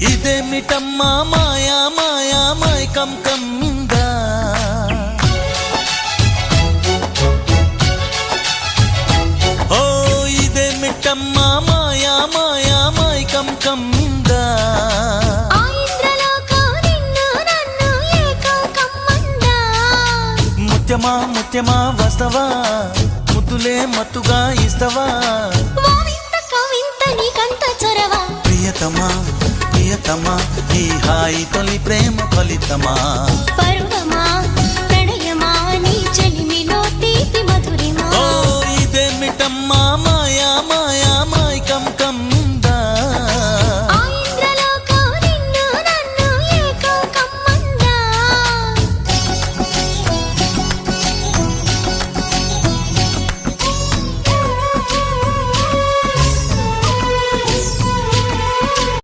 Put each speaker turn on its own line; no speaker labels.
ఇదేమిటమ్మా మాయా మాయా మైకం కమ్మిందా ఓ ఇదేమిటమ్మా మాయా మాయా మైకం కమ్మిందా ముత్యమా ముత్యమా వస్తవా ముద్దులే మత్తుగా ఇస్తవా ప్రియతమా ప్రియతమా ఈ హాయి తొలి ప్రేమ ఫలితమా
పరువమా